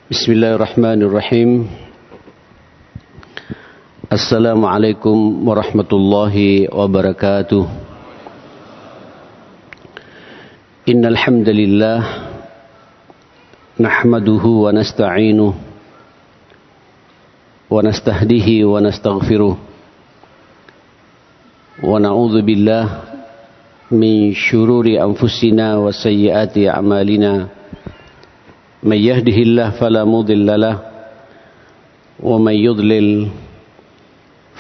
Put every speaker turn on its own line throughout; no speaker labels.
Bismillahirrahmanirrahim. Assalamualaikum warahmatullahi wabarakatuh. Innal hamdalillah nahmaduhu wa nasta'inuhu wa nastahdihi wa nastaghfiruh wa na'udzu billahi min syururi anfusina wa sayyiati a'malina. Man yahdihillahu fala mudilla lahu wa man yudlil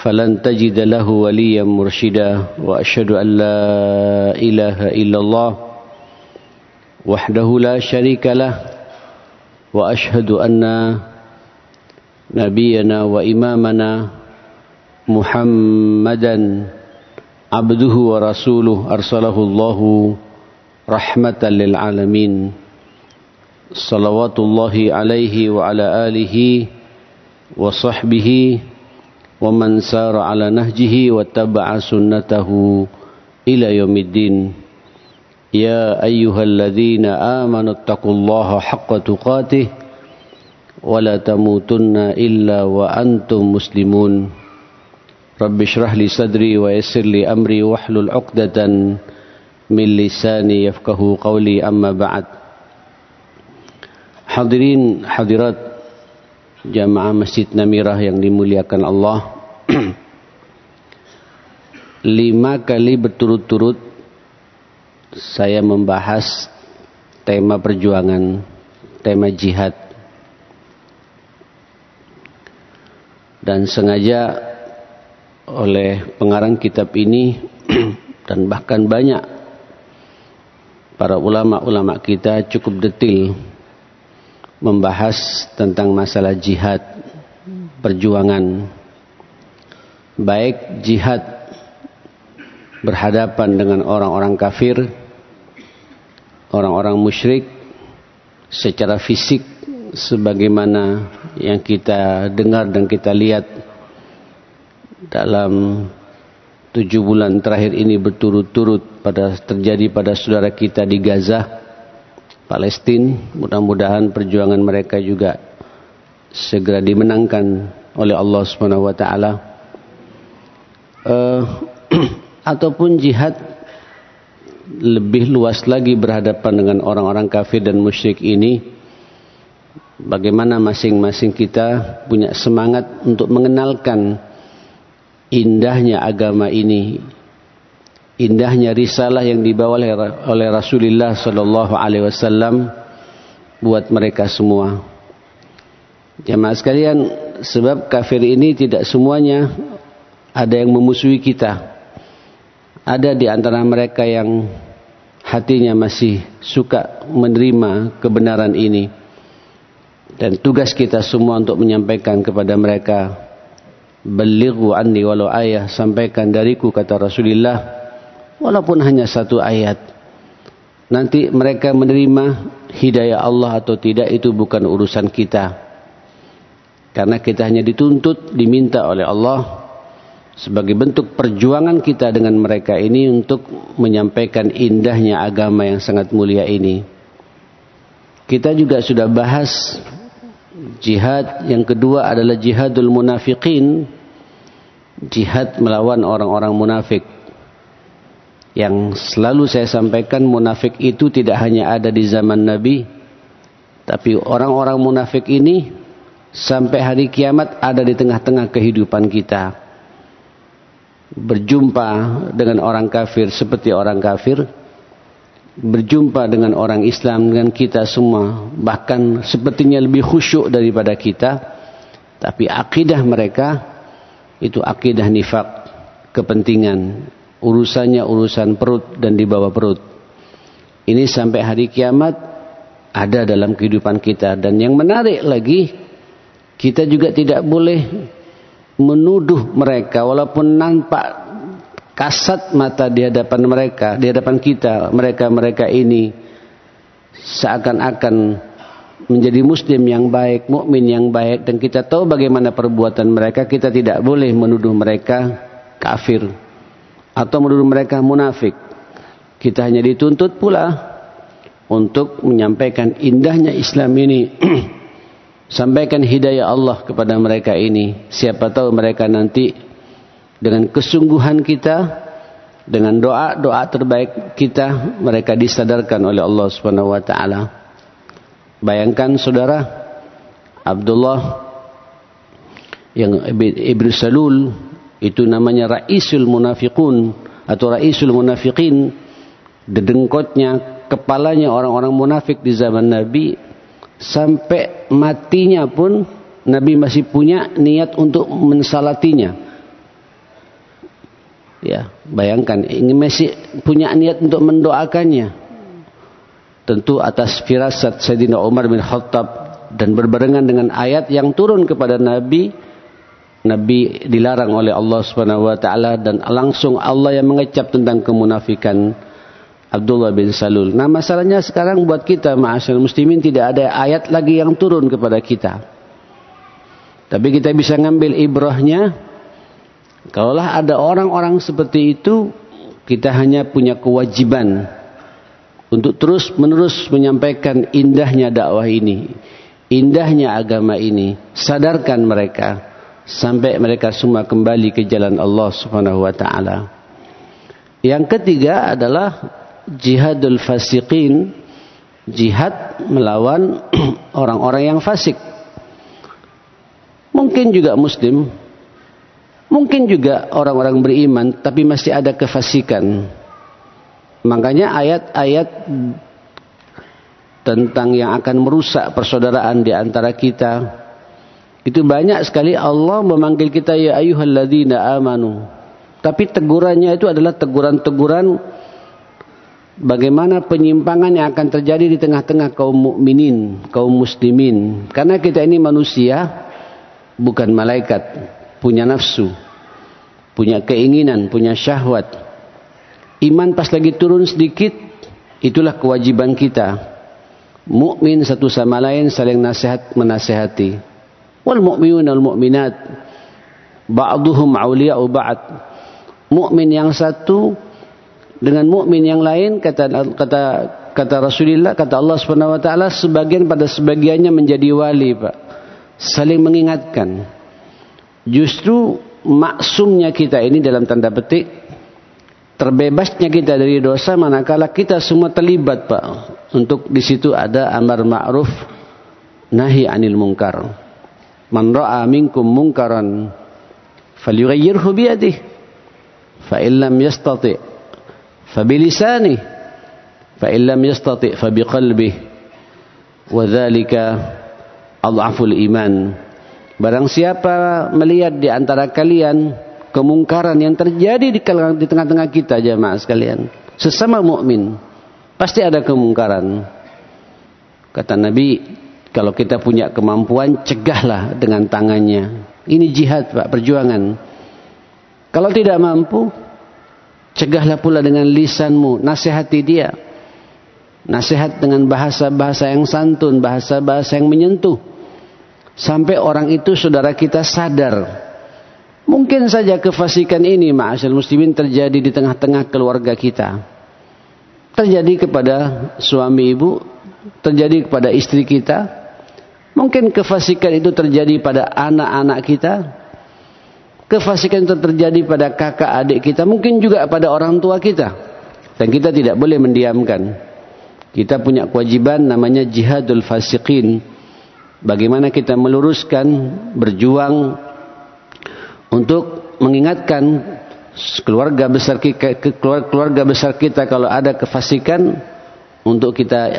falan tajida lahu waliyyan mursyida. Wa asyhadu an la ilaha illallah wahdahu la syarika lah wa asyhadu anna nabiyyana wa imamana Muhammadan abduhu wa rasuluh arsalahu Allahu rahmatan lil alamin. Salawatullahi alaihi wa ala alihi wa sahbihi wa man sara ala nahjihi wa taba'a sunnatahu ila yaumiddin. Ya ayyuhalladzina amanu taqullaha haqqa tuqatih wa la tamutunna illa wa antum muslimun. Rabbi shrah li sadri wa yassir li amri wahlul 'uqdatan min lisani yafqahu qawli, amma ba'd. Hadirin hadirat jamaah Masjid Namirah yang dimuliakan Allah. 5 kali berturut-turut saya membahas tema perjuangan, tema jihad. Dan sengaja oleh pengarang kitab ini dan bahkan banyak para ulama-ulama kita cukup detil membahas tentang masalah jihad, perjuangan. Baik jihad berhadapan dengan orang-orang kafir, orang-orang musyrik secara fisik sebagaimana yang kita dengar dan kita lihat dalam 7 bulan terakhir ini berturut-turut terjadi pada saudara kita di Gaza, Palestina. Mudah-mudahan perjuangan mereka juga segera dimenangkan oleh Allah Subhanahu wa taala. Ataupun jihad lebih luas lagi berhadapan dengan orang-orang kafir dan musyrik ini, bagaimana masing-masing kita punya semangat untuk mengenalkan indahnya agama ini, indahnya risalah yang dibawa oleh Rasulullah sallallahu alaihi wasallam buat mereka semua. Jamaah sekalian, sebab kafir ini tidak semuanya ada yang memusuhi kita. Ada di antara mereka yang hatinya masih suka menerima kebenaran ini. Dan tugas kita semua untuk menyampaikan kepada mereka, "Ballighu anni walau ayah," sampaikan dariku, kata Rasulullah, walaupun hanya 1 ayat. Nanti mereka menerima hidayah Allah atau tidak, itu bukan urusan kita. Karena kita hanya dituntut, diminta oleh Allah sebagai bentuk perjuangan kita dengan mereka ini untuk menyampaikan indahnya agama yang sangat mulia ini. Kita juga sudah bahas jihad yang kedua adalah jihadul munafiqin, jihad melawan orang-orang munafik. Yang selalu saya sampaikan, munafik itu tidak hanya ada di zaman Nabi, tapi orang-orang munafik ini sampai hari kiamat ada di tengah-tengah kehidupan kita. Berjumpa dengan orang kafir seperti orang kafir, berjumpa dengan orang Islam dengan kita semua, bahkan sepertinya lebih khusyuk daripada kita, tapi akidah mereka itu akidah nifak, kepentingan. Urusannya urusan perut dan di bawah perut. Ini sampai hari kiamat ada dalam kehidupan kita. Dan yang menarik lagi, kita juga tidak boleh menuduh mereka walaupun nampak kasat mata di hadapan mereka, di hadapan kita, mereka ini seakan-akan menjadi muslim yang baik, mukmin yang baik, dan kita tahu bagaimana perbuatan mereka. Kita tidak boleh menuduh mereka kafir atau menuduh mereka munafik. Kita hanya dituntut pula untuk menyampaikan indahnya Islam ini Sampaikan hidayah Allah kepada mereka ini. Siapa tahu mereka nanti dengan kesungguhan kita, dengan doa-doa terbaik kita, mereka disadarkan oleh Allah Subhanahu wa taala. Bayangkan saudara, Abdullah yang Ibn Salul itu namanya Raisul Munafiqun atau Raisul Munafiqin, dedengkotnya, kepalanya orang-orang munafik di zaman Nabi. Sampai matinya pun Nabi masih punya niat untuk mensalatinya. Ya, bayangkan, ini masih punya niat untuk mendoakannya. Tentu atas firasat Sayyidina Umar bin Khattab dan berbarengan dengan ayat yang turun kepada Nabi. Nabi dilarang oleh Allah Subhanahu wa taala dan langsung Allah yang mengecap tentang kemunafikan Abdullah bin Salul. Nah, masalahnya sekarang buat kita ma'asyiral muslimin tidak ada ayat lagi yang turun kepada kita. Tapi kita bisa ngambil ibrahnya. Kalaulah ada orang-orang seperti itu, kita hanya punya kewajiban untuk terus-menerus menyampaikan indahnya dakwah ini, indahnya agama ini. Sadarkan mereka sampai mereka semua kembali ke jalan Allah Subhanahu wa taala. Yang ketiga adalah jihadul fasiqin, jihad melawan orang-orang yang fasik. Mungkin juga muslim, mungkin juga orang-orang beriman, tapi masih ada kefasikan. Makanya ayat-ayat tentang yang akan merusak persaudaraan di antara kita, itu banyak sekali Allah memanggil kita ya ayyuhalladzina amanu. Tapi tegurannya itu adalah teguran-teguran bagaimana penyimpangan yang akan terjadi di tengah-tengah kaum mukminin, kaum muslimin. Karena kita ini manusia, bukan malaikat, punya nafsu, punya keinginan, punya syahwat. Iman pas lagi turun sedikit, itulah kewajiban kita. Mukmin satu sama lain saling nasihat menasihati. Wal mu'minuna wal mu'minat ba'duhum awliya'u ba'd. Mukmin yang satu dengan mukmin yang lain, kata Rasulullah, kata Allah Subhanahu wa taala, sebagian pada sebagiannya menjadi wali, Pak. Saling mengingatkan. Justru maksumnya kita ini dalam tanda petik, terbebasnya kita dari dosa manakala kita semua terlibat, Pak. Untuk di situ ada amar ma'ruf nahi anil munkar. Man ra'a minkum munkaran falyughayyirhu bi yadihi fa in lam yastati' فبلسانه فإن لم يستطع فبقلبه وذلك أضعف الإيمان. Barang siapa melihat di antara kalian kemungkaran yang terjadi di tengah-tengah kita, jamaah sekalian, sesama mukmin pasti ada kemungkaran. Kata Nabi, kalau kita punya kemampuan, cegahlah dengan tangannya. Ini jihad, Pak, perjuangan. Kalau tidak mampu, cegahlah pula dengan lisanmu, nasihati dia. Nasihat dengan bahasa-bahasa yang santun, bahasa-bahasa yang menyentuh. Sampai orang itu saudara kita sadar. Mungkin saja kefasikan ini, ma'asyiral muslimin, terjadi di tengah-tengah keluarga kita. Terjadi kepada suami ibu, terjadi kepada istri kita. Mungkin kefasikan itu terjadi pada anak-anak kita. Kefasikan itu terjadi pada kakak adik kita, mungkin juga pada orang tua kita. Dan kita tidak boleh mendiamkan. Kita punya kewajiban namanya jihadul fasiqin. Bagaimana kita meluruskan, berjuang untuk mengingatkan keluarga besar kita kalau ada kefasikan, untuk kita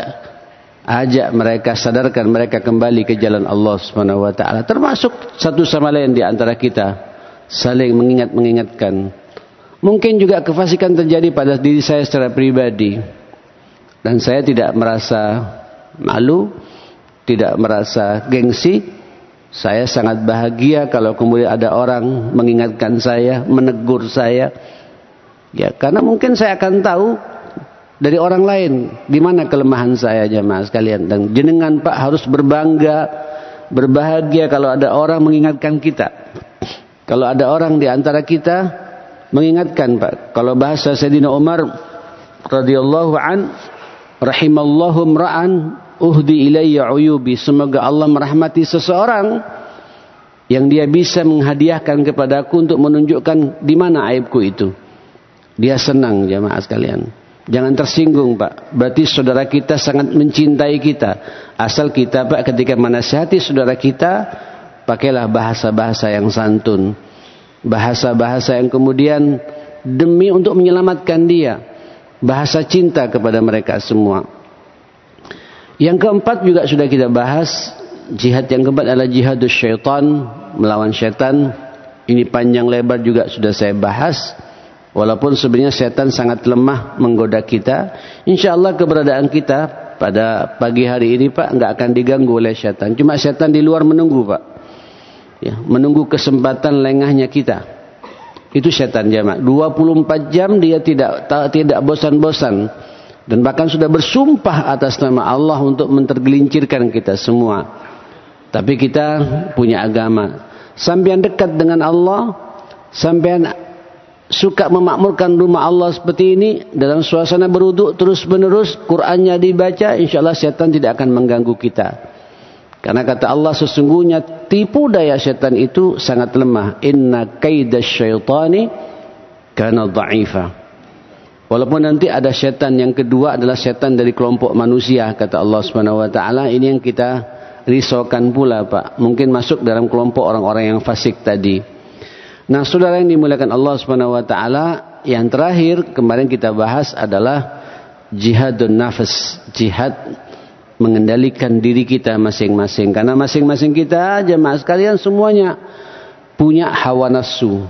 ajak mereka, sadarkan mereka kembali ke jalan Allah Subhanahu wa taala. Termasuk satu sama lain di antara kita, saling mengingatkan. Mungkin juga kefasikan terjadi pada diri saya secara pribadi, dan saya tidak merasa malu, tidak merasa gengsi. Saya sangat bahagia kalau kemudian ada orang mengingatkan saya, menegur saya. Ya, karena mungkin saya akan tahu dari orang lain di mana kelemahan saya, jemaah sekalian. Dan jenengan, Pak, harus berbangga, berbahagia kalau ada orang mengingatkan kita. Kalau ada orang di antara kita mengingatkan, Pak. Kalau bahasa Sayyidina Umar radhiyallahu an, rahimallahu imra'an uhdi ilayya uyubi, semoga Allah merahmati seseorang yang dia bisa menghadiahkan kepadaku untuk menunjukkan di mana aibku itu. Dia senang, jamaah sekalian. Jangan tersinggung, Pak. Berarti saudara kita sangat mencintai kita. Asal kita, Pak, ketika menasihati saudara kita, pakailah bahasa-bahasa yang santun. Bahasa-bahasa yang kemudian demi untuk menyelamatkan dia. Bahasa cinta kepada mereka semua. Yang keempat juga sudah kita bahas. Jihad yang keempat adalah jihadus syaitan, melawan syaitan. Ini panjang lebar juga sudah saya bahas. Walaupun sebenarnya syaitan sangat lemah menggoda kita. InsyaAllah keberadaan kita pada pagi hari ini, Pak, nggak akan diganggu oleh syaitan. Cuma syaitan di luar menunggu, Pak. Ya, menunggu kesempatan lengahnya kita. Itu syaitan, jamaah. 24 jam dia tidak bosan-bosan. Dan bahkan sudah bersumpah atas nama Allah untuk mentergelincirkan kita semua. Tapi kita punya agama. Sampean dekat dengan Allah, sampean suka memakmurkan rumah Allah seperti ini, dalam suasana berwudu terus menerus, Qur'annya dibaca, insyaallah syaitan tidak akan mengganggu kita. Karena kata Allah, sesungguhnya tipu daya syaitan itu sangat lemah. Inna kaidash syaitani kana dha'ifa. Walaupun nanti ada syaitan yang kedua adalah syaitan dari kelompok manusia, kata Allah Subhanahu wa taala. Ini yang kita risaukan pula, Pak. Mungkin masuk dalam kelompok orang-orang yang fasik tadi. Nah, saudara yang dimuliakan Allah Subhanahu wa taala, yang terakhir kemarin kita bahas adalah jihadun nafas, jihad mengendalikan diri kita masing-masing. Karena masing-masing kita, jemaah sekalian, semuanya punya hawa nafsu.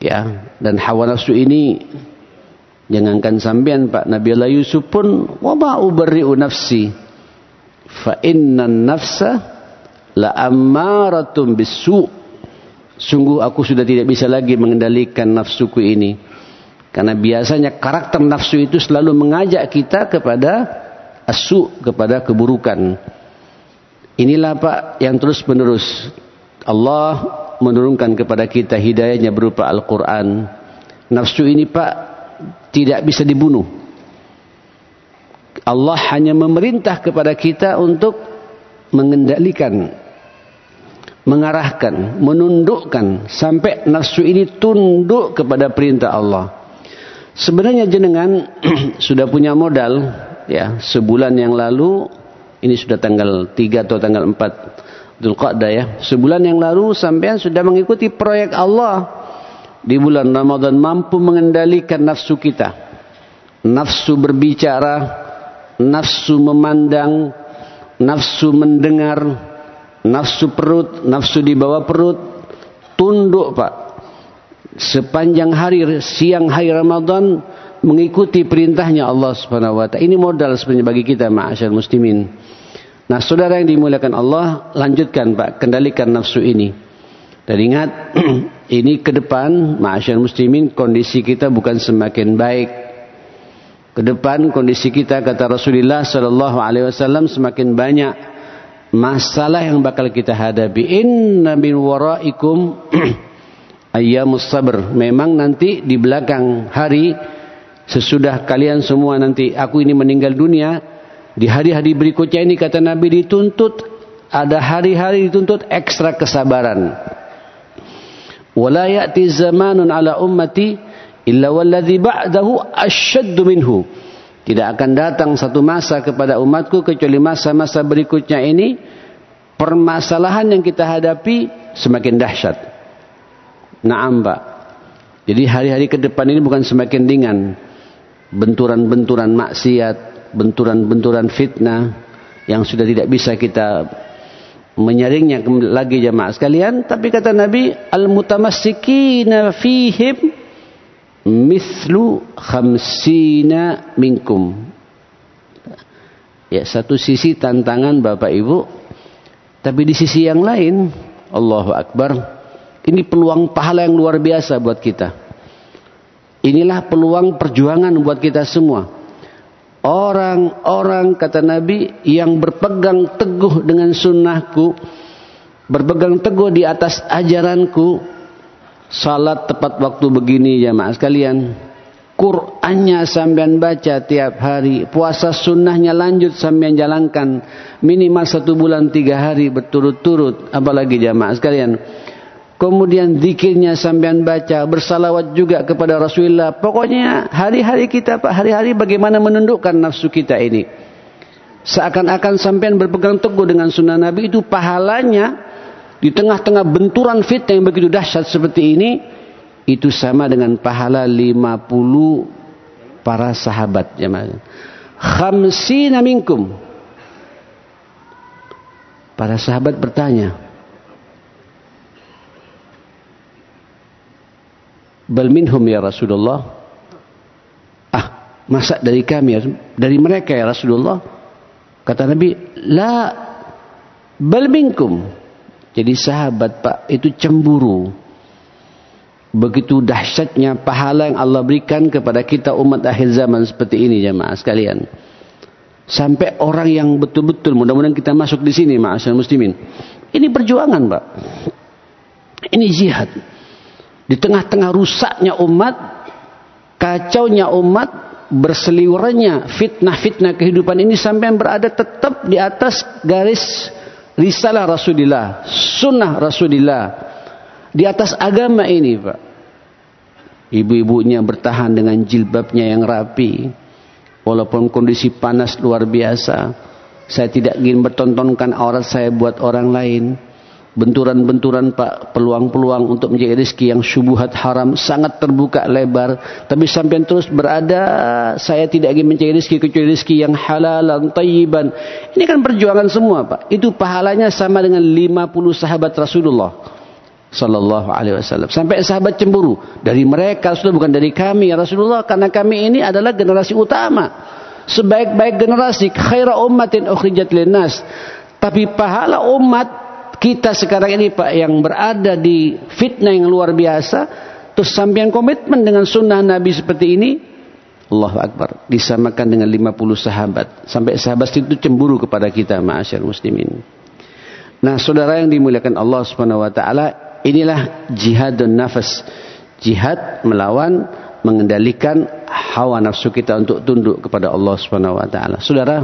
Ya, dan hawa nafsu ini jangankan sampean, Pak, Nabi Allah Yusuf pun, wa ma ubarri'u nafsi fa innan nafsa la ammaratum bisu. Sungguh aku sudah tidak bisa lagi mengendalikan nafsuku ini. Karena biasanya karakter nafsu itu selalu mengajak kita kepada asu, kepada keburukan. Inilah, Pak, yang terus menerus Allah menurunkan kepada kita hidayahnya berupa Al-Quran. Nafsu ini, Pak, tidak bisa dibunuh. Allah hanya memerintah kepada kita untuk mengendalikan, mengarahkan, menundukkan sampai nafsu ini tunduk kepada perintah Allah. Sebenarnya jenengan sudah punya modal, ya. Sebulan yang lalu, ini sudah tanggal 3 atau tanggal 4 Dzulqa'dah, ya. Sebulan yang lalu sampean sudah mengikuti proyek Allah. Di bulan Ramadan mampu mengendalikan nafsu kita. Nafsu berbicara, nafsu memandang, nafsu mendengar, nafsu perut, nafsu di bawah perut. Tunduk, Pak. Sepanjang hari, siang hari Ramadan mengikuti perintahnya Allah Subhanahu wa taala. Ini modal sebenarnya bagi kita, ma'asyar muslimin. Nah, saudara yang dimuliakan Allah, lanjutkan, Pak, kendalikan nafsu ini. Dan ingat, ini ke depan, ma'asyar muslimin, kondisi kita bukan semakin baik. Ke depan kondisi kita, kata Rasulullah sallallahu alaihi wasallam, semakin banyak masalah yang bakal kita hadapi. Inna min waraikum ayyamus sabr. Memang nanti di belakang hari, sesudah kalian semua nanti aku ini meninggal dunia, di hari-hari berikutnya ini, kata Nabi, dituntut, ada hari-hari dituntut ekstra kesabaran. Wala ya'ti zamanun ala ummati illa walladhi ba'dahu asyaddu minhu. Tidak akan datang satu masa kepada umatku kecuali masa-masa berikutnya ini permasalahan yang kita hadapi semakin dahsyat. Naam, Pak. Jadi hari-hari ke depan ini bukan semakin ringan. Benturan-benturan maksiat, benturan-benturan fitnah yang sudah tidak bisa kita menyaringnya lagi, jamaah sekalian. Tapi kata Nabi, al-mutamassikina fihim mithlu khamsina minkum. Ya, satu sisi tantangan Bapak Ibu, tapi di sisi yang lain, Allahu Akbar, ini peluang pahala yang luar biasa buat kita. Inilah peluang perjuangan buat kita semua. Orang-orang, kata Nabi, yang berpegang teguh dengan sunnahku, berpegang teguh di atas ajaranku, salat tepat waktu begini, jamaah sekalian, Qur'annya sampean baca tiap hari, puasa sunnahnya lanjut sampean jalankan minimal 1 bulan 3 hari berturut-turut, apalagi jamaah sekalian. Kemudian zikirnya sampean baca, bersalawat juga kepada Rasulullah. Pokoknya hari-hari kita Pak, hari-hari bagaimana menundukkan nafsu kita ini. Seakan-akan sampean berpegang teguh dengan sunnah Nabi, itu pahalanya di tengah-tengah benturan fitnah yang begitu dahsyat seperti ini, itu sama dengan pahala 50 para sahabat jemaah. 50 minkum. Para sahabat bertanya, bal minhum ya Rasulullah. Masa dari kami, dari mereka ya Rasulullah? Kata Nabi, la bal minkum. Jadi sahabat Pak itu cemburu. Begitu dahsyatnya pahala yang Allah berikan kepada kita umat akhir zaman seperti ini jemaah sekalian. Sampai orang yang betul-betul, mudah-mudahan kita masuk di sini ma'asyar muslimin. Ini perjuangan Pak. Ini jihad. Di tengah-tengah rusaknya umat, kacaunya umat, berseliwerannya fitnah-fitnah kehidupan ini, sampai berada tetap di atas garis risalah Rasulullah, sunnah Rasulullah, di atas agama ini Pak. Ibu-ibunya bertahan dengan jilbabnya yang rapi, walaupun kondisi panas luar biasa. Saya tidak ingin bertontonkan aurat saya buat orang lain. Benturan-benturan Pak, peluang-peluang untuk mencari rezeki yang syubhat haram sangat terbuka lebar. Tapi sampai terus berada, saya tidak ingin mencari rezeki kecuali rezeki yang halalan, tayyiban. Ini kan perjuangan semua Pak. Itu pahalanya sama dengan 50 sahabat Rasulullah sallallahu alaihi wasallam. Sampai sahabat cemburu, dari mereka Rasulullah, bukan dari kami ya Rasulullah, karena kami ini adalah generasi utama, sebaik-baik generasi, khaira ummatin ukhrijat linnas. Tapi pahala umat kita sekarang ini Pak, yang berada di fitnah yang luar biasa, terus sampean komitmen dengan sunnah Nabi seperti ini, Allahu Akbar, disamakan dengan 50 sahabat. Sampai sahabat itu cemburu kepada kita ma'asyar muslimin. Nah saudara yang dimuliakan Allah subhanahu wa ta'ala, inilah jihadun nafas. Jihad melawan, mengendalikan hawa nafsu kita untuk tunduk kepada Allah subhanahu wa ta'ala. Saudara,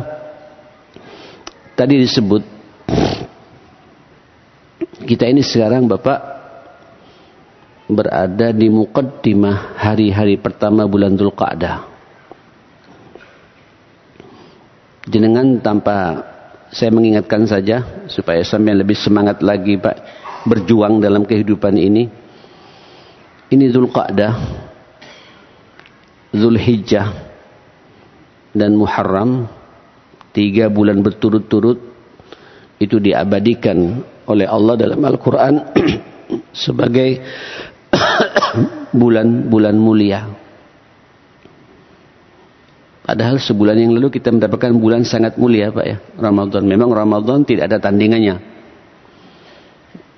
tadi disebut, kita ini sekarang Bapak berada di muqaddimah hari-hari pertama bulan Dzulqa'dah. Jenengan tanpa saya mengingatkan saja supaya sampai lebih semangat lagi Pak berjuang dalam kehidupan ini. Ini Dzulqa'dah, Dzulhijjah dan Muharram, 3 bulan berturut-turut itu diabadikan oleh Allah dalam Al-Quran sebagai bulan-bulan mulia. Padahal sebulan yang lalu kita mendapatkan bulan sangat mulia Pak ya, Ramadan. Memang Ramadan tidak ada tandingannya,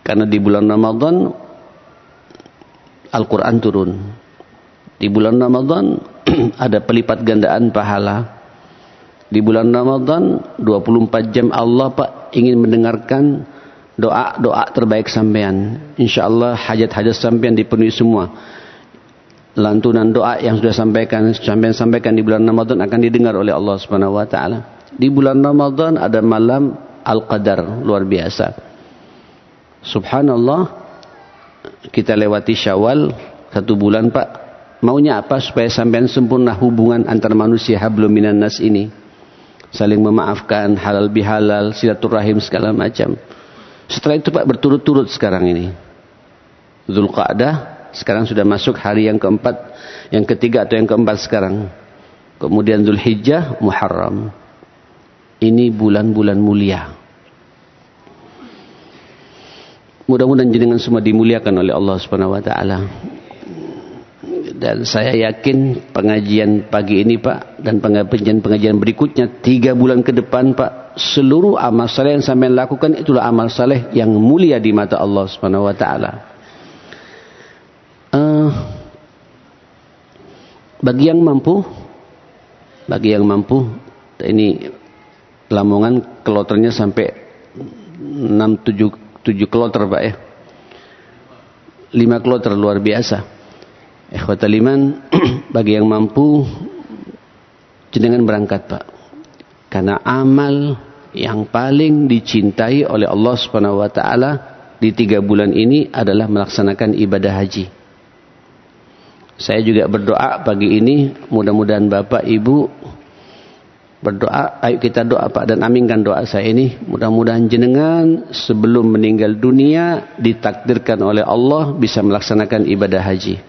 karena di bulan Ramadan Al-Quran turun. Di bulan Ramadan ada pelipat gandaan pahala. Di bulan Ramadan 24 jam Allah Pak ingin mendengarkan doa-doa terbaik sampean. InsyaAllah hajat-hajat sampean dipenuhi semua. Lantunan doa yang sudah sampean sampaikan di bulan Ramadan akan didengar oleh Allah Subhanahu wa taala. Di bulan Ramadan ada malam Al-Qadar luar biasa. Subhanallah, kita lewati Syawal 1 bulan Pak. Maunya apa? Supaya sampean sempurna hubungan antar manusia, hablum minan nas ini. Saling memaafkan, halal bihalal, silaturahim segala macam. Setelah itu Pak berturut-turut sekarang ini. Dzulqa'dah sekarang sudah masuk hari yang keempat, yang ketiga atau yang keempat sekarang. Kemudian Dzulhijjah, Muharram. Ini bulan-bulan mulia. Mudah-mudahan jenengan semua dimuliakan oleh Allah Subhanahu wa taala. Dan saya yakin pengajian pagi ini Pak, dan pengajian berikutnya 3 bulan ke depan Pak, seluruh amal saleh yang sampean lakukan itulah amal saleh yang mulia di mata Allah Subhanahu wa taala. Bagi yang mampu, ini Lamongan kloternya sampai 6-7 kloter Pak ya. 5 kloter luar biasa. Ikhwatal iman, bagi yang mampu jenengan berangkat Pak. Karena amal yang paling dicintai oleh Allah Subhanahu wa taala di 3 bulan ini adalah melaksanakan ibadah haji. Saya juga berdoa pagi ini, mudah-mudahan Bapak Ibu berdoa, ayo kita doa Pak, dan aminkan doa saya ini. Mudah-mudahan jenengan sebelum meninggal dunia ditakdirkan oleh Allah bisa melaksanakan ibadah haji.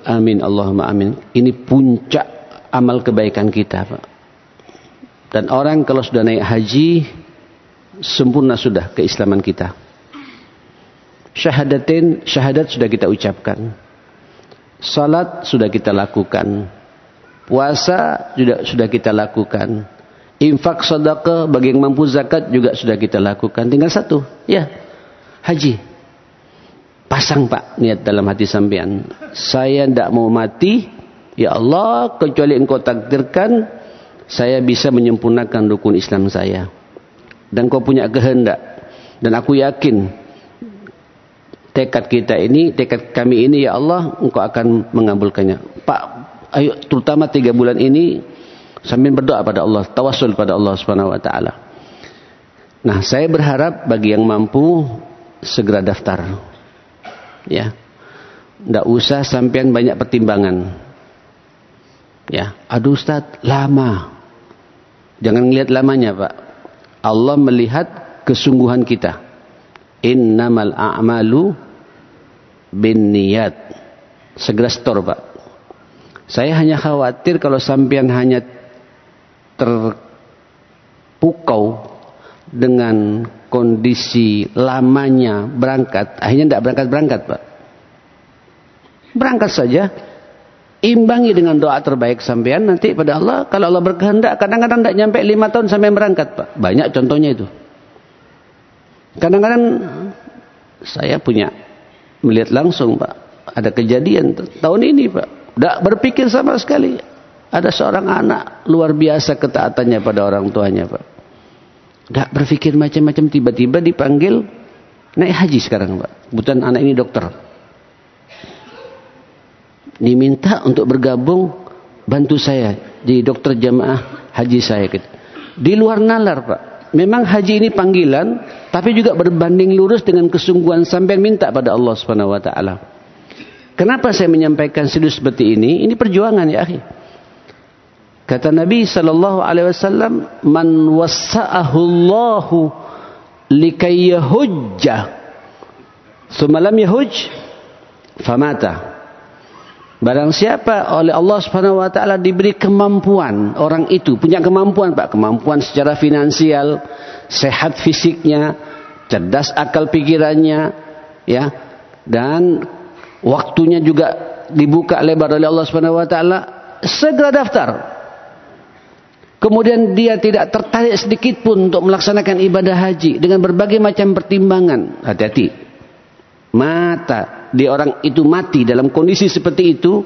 Amin Allahumma amin. Ini puncak amal kebaikan kita Pak. Dan orang kalau sudah naik haji, sempurna sudah keislaman kita. Syahadat sudah kita ucapkan. Salat sudah kita lakukan. Puasa juga sudah kita lakukan. Infak sedekah bagi yang mampu zakat juga sudah kita lakukan. Tinggal satu, ya, haji. Pasang Pak niat dalam hati sampean. Saya tidak mau mati, ya Allah, kecuali Engkau takdirkan saya bisa menyempurnakan rukun Islam saya. Dan Kau punya kehendak. Dan aku yakin tekad kita ini, tekad kami ini, ya Allah, Engkau akan mengabulkannya. Pak, ayo terutama 3 bulan ini sambil berdoa pada Allah, tawassul pada Allah Subhanahu wa taala. Nah, saya berharap bagi yang mampu segera daftar. Ya. Enggak usah sampean banyak pertimbangan. Ya, aduh Ustaz, lama. Jangan lihat lamanya Pak. Allah melihat kesungguhan kita. Innamal a'malu binniyat. Segera store Pak. Saya hanya khawatir kalau sampean hanya terpukau dengan kondisi lamanya berangkat, akhirnya tidak berangkat Pak. Berangkat saja. Imbangi dengan doa terbaik sampean nanti pada Allah. Kalau Allah berkehendak, kadang-kadang tidak nyampe 5 tahun sampai berangkat Pak. Banyak contohnya itu. Kadang-kadang saya punya melihat langsung Pak. Ada kejadian tahun ini Pak. Tidak berpikir sama sekali. Ada seorang anak luar biasa ketaatannya pada orang tuanya Pak. Tidak berpikir macam-macam, tiba-tiba dipanggil naik haji sekarang Pak. Kebetulan anak ini dokter. Diminta untuk bergabung, bantu saya di dokter jamaah haji saya. Di luar nalar Pak. Memang haji ini panggilan, tapi juga berbanding lurus dengan kesungguhan sampai minta pada Allah Subhanahu wa taala. Kenapa saya menyampaikan serius seperti ini? Ini perjuangan ya akhi. Kata Nabi sallallahu alaihi wasallam, "Man wassa'ahu Allahu likay yahujja, tsumma lam yahuj, famata." Barang siapa oleh Allah Subhanahu wa taala diberi kemampuan, orang itu punya kemampuan Pak, kemampuan secara finansial, sehat fisiknya, cerdas akal pikirannya, ya. Dan waktunya juga dibuka lebar oleh Allah Subhanahu wa taala, segera daftar. Kemudian dia tidak tertarik sedikit pun untuk melaksanakan ibadah haji dengan berbagai macam pertimbangan. Hati-hati. Mata di orang itu mati dalam kondisi seperti itu,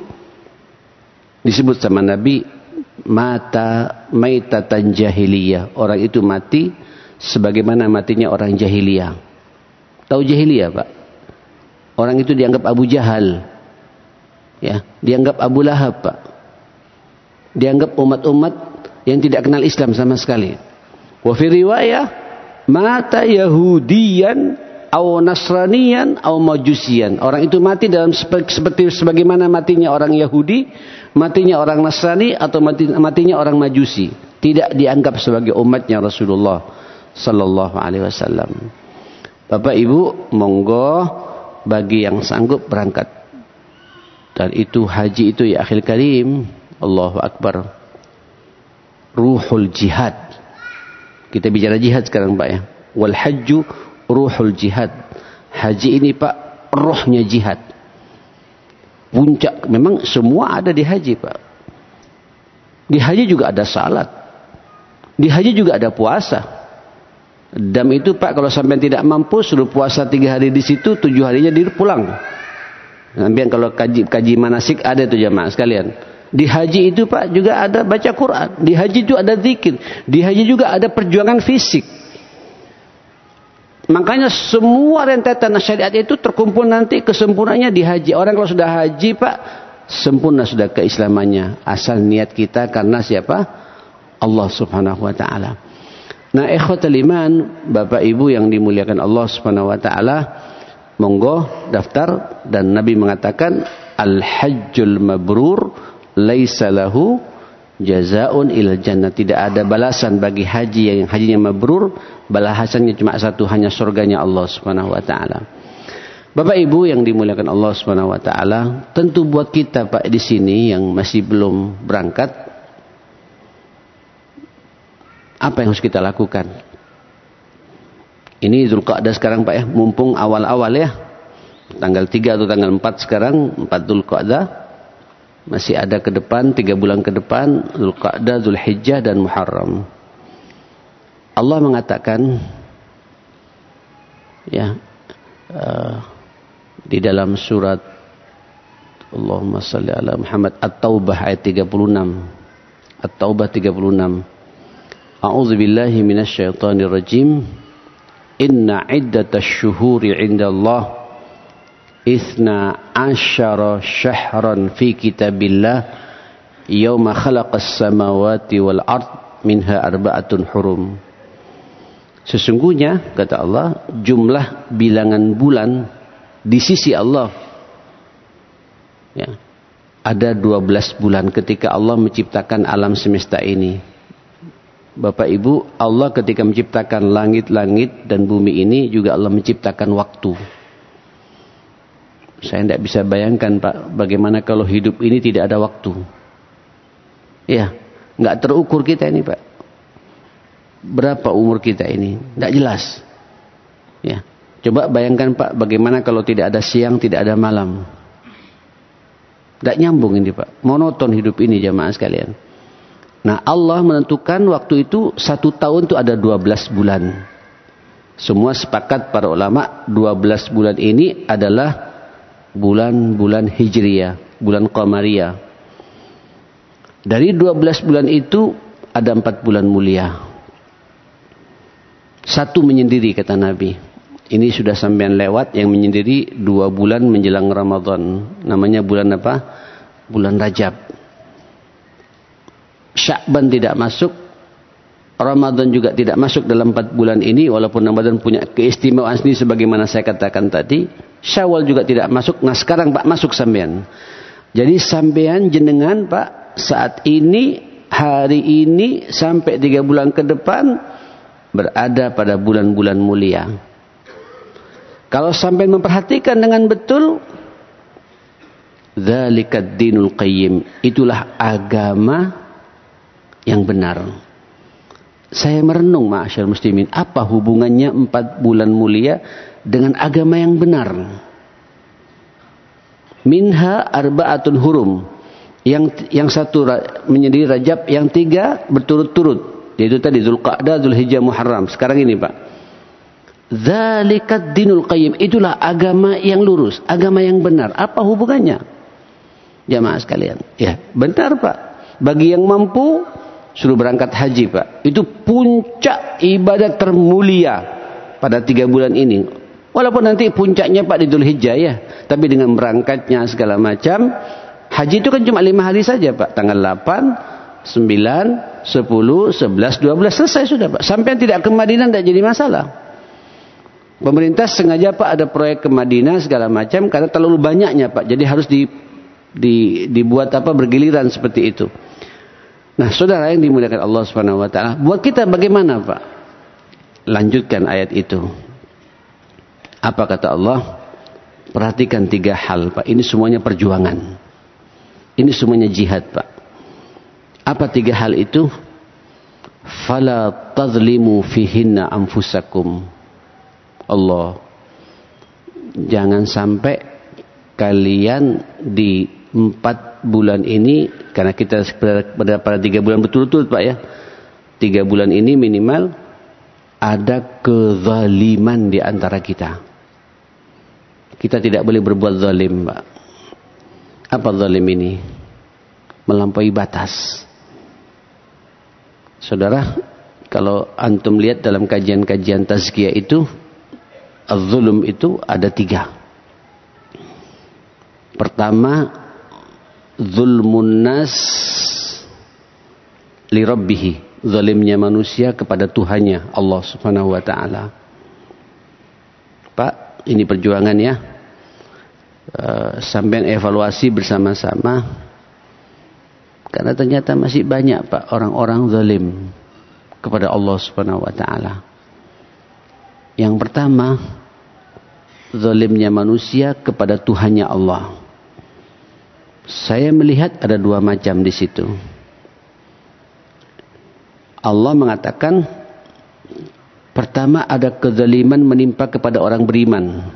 disebut sama Nabi mata maitatan jahiliyah. Orang itu mati sebagaimana matinya orang jahiliyah. Tahu jahiliyah Pak? Orang itu dianggap Abu Jahal, ya, dianggap Abu Lahab Pak, dianggap umat-umat yang tidak kenal Islam sama sekali. Wa fi riwayah mata Yahudiyan au Nasraniyan au Majusiyan. Orang itu mati dalam seperti sebagaimana matinya orang Yahudi, matinya orang Nasrani, atau matinya orang Majusi. Tidak dianggap sebagai umatnya Rasulullah sallallahu alaihi wasallam. Bapak Ibu, monggo bagi yang sanggup berangkat. Dan itu haji itu ya akhil karim, Allahu Akbar. Ruhul jihad. Kita bicara jihad sekarang Pak ya. Wal hajju ruhul jihad. Haji ini Pak, rohnya jihad. Puncak, memang semua ada di haji Pak. Di haji juga ada salat. Di haji juga ada puasa. Dam itu Pak, kalau sampai tidak mampu suruh puasa 3 hari di situ, 7 harinya dia pulang. Sampai kalau kaji manasik ada itu jamaah sekalian. Di haji itu Pak juga ada baca Quran. Di haji itu ada zikir. Di haji juga ada perjuangan fisik. Makanya semua rentetan syariat itu terkumpul nanti kesempurnaannya di haji. Orang kalau sudah haji Pak, sempurna sudah keislamannya, asal niat kita karena siapa? Allah Subhanahu wa taala. Nah, ikhwatul iman, Bapak Ibu yang dimuliakan Allah Subhanahu wa taala, monggo daftar. Dan Nabi mengatakan al-hajjul mabrur laisa lahu jazaa'un ilal jannah. Tidak ada balasan bagi haji yang hajinya mabrur, balasannya cuma satu, hanya surganya Allah Subhanahu wa taala. Bapak Ibu yang dimuliakan Allah Subhanahu wa taala, tentu buat kita Pak di sini yang masih belum berangkat, apa yang harus kita lakukan? Ini Dzulqa'dah sekarang Pak ya, mumpung awal-awal ya. Tanggal 3 atau tanggal 4 sekarang, 4 Dzulqa'dah. Masih ada ke depan, 3 bulan ke depan, Dzulqa'dah, Dzulhijjah dan Muharram. Allah mengatakan ya, di dalam surat Allahumma salli ala Muhammad At-Taubah ayat 36. At-Taubah 36. A'udzu billahi minasyaitonir rajim. Inna iddatash syuhuri 'indallah 12 syahran fi kitabillah yauma khalaqas samawati wal ard minha arba'atun hurum. Sesungguhnya kata Allah, jumlah bilangan bulan di sisi Allah ya, ada 12 bulan ketika Allah menciptakan alam semesta ini. Bapak Ibu, Allah ketika menciptakan langit-langit dan bumi ini juga Allah menciptakan waktu. Saya tidak bisa bayangkan Pak, bagaimana kalau hidup ini tidak ada waktu. Ya, nggak terukur kita ini Pak. Berapa umur kita ini? Tidak jelas. Ya. Coba bayangkan Pak, bagaimana kalau tidak ada siang, tidak ada malam. Tidak nyambung ini Pak. Monoton hidup ini jamaah sekalian. Nah, Allah menentukan waktu itu 1 tahun itu ada 12 bulan. Semua sepakat para ulama 12 bulan ini adalah bulan-bulan Hijriyah, bulan Qamariyah. Dari 12 bulan itu ada 4 bulan mulia. 1 menyendiri kata Nabi. Ini sudah sampean lewat, yang menyendiri 2 bulan menjelang Ramadan. Namanya bulan apa? Bulan Rajab. Sya'ban tidak masuk. Ramadan juga tidak masuk dalam 4 bulan ini. Walaupun Ramadan punya keistimewaan sendiri sebagaimana saya katakan tadi. Syawal juga tidak masuk. Nah sekarang Pak masuk sampean. Jadi sampean jenengan Pak, saat ini, hari ini, sampai 3 bulan ke depan, berada pada bulan-bulan mulia. Kalau sampai memperhatikan dengan betul, dzalikad dinul qayyim, itulah agama yang benar. Saya merenung ma'asyar muslimin, apa hubungannya 4 bulan mulia dengan agama yang benar? Minha arba'atun hurum. Yang satu menyendiri Rajab, yang 3 berturut-turut, yaitu tadi Dzulqa'dah, Dzulhijjah, Muharram. Sekarang ini Pak, dzalikat dinul qayyim, itulah agama yang lurus, agama yang benar. Apa hubungannya? Jamaah sekalian. Ya, benar Pak. Bagi yang mampu suruh berangkat haji Pak. Itu puncak ibadah termulia pada 3 bulan ini. Walaupun nanti puncaknya Pak di Dzulhijjah ya, tapi dengan berangkatnya segala macam. Haji itu kan cuma 5 hari saja Pak. Tanggal 8, 9, 10, 11, 12 selesai sudah Pak. Sampai tidak ke Madinah tidak jadi masalah. Pemerintah sengaja Pak ada proyek ke Madinah segala macam karena terlalu banyaknya Pak. Jadi harus dibuat apa bergiliran seperti itu. Nah, saudara yang dimuliakan Allah Subhanahu wa taala, buat kita bagaimana Pak? Lanjutkan ayat itu. Apa kata Allah? Perhatikan 3 hal Pak. Ini semuanya perjuangan. Ini semuanya jihad Pak. Apa 3 hal itu? Fala tazlimu fihinna anfusakum. Allah, jangan sampai kalian di 4 bulan ini, karena kita pada 3 bulan berturut-turut Pak ya, 3 bulan ini minimal ada kezaliman di antara kita. Kita tidak boleh berbuat zalim Pak. Apa zalim ini? Melampaui batas. Saudara, kalau antum lihat dalam kajian-kajian tazkiyah itu, az-zulm itu ada 3. Pertama, zulmun nas li rabbih, zalimnya manusia kepada Tuhannya Allah Subhanahu wa taala. Pak, ini perjuangan ya. Sampai evaluasi bersama-sama, karena ternyata masih banyak Pak orang-orang zalim kepada Allah Subhanahu wa taala. Yang pertama, zalimnya manusia kepada Tuhannya Allah. Saya melihat ada dua macam di situ. Allah mengatakan, pertama ada kezaliman menimpa kepada orang beriman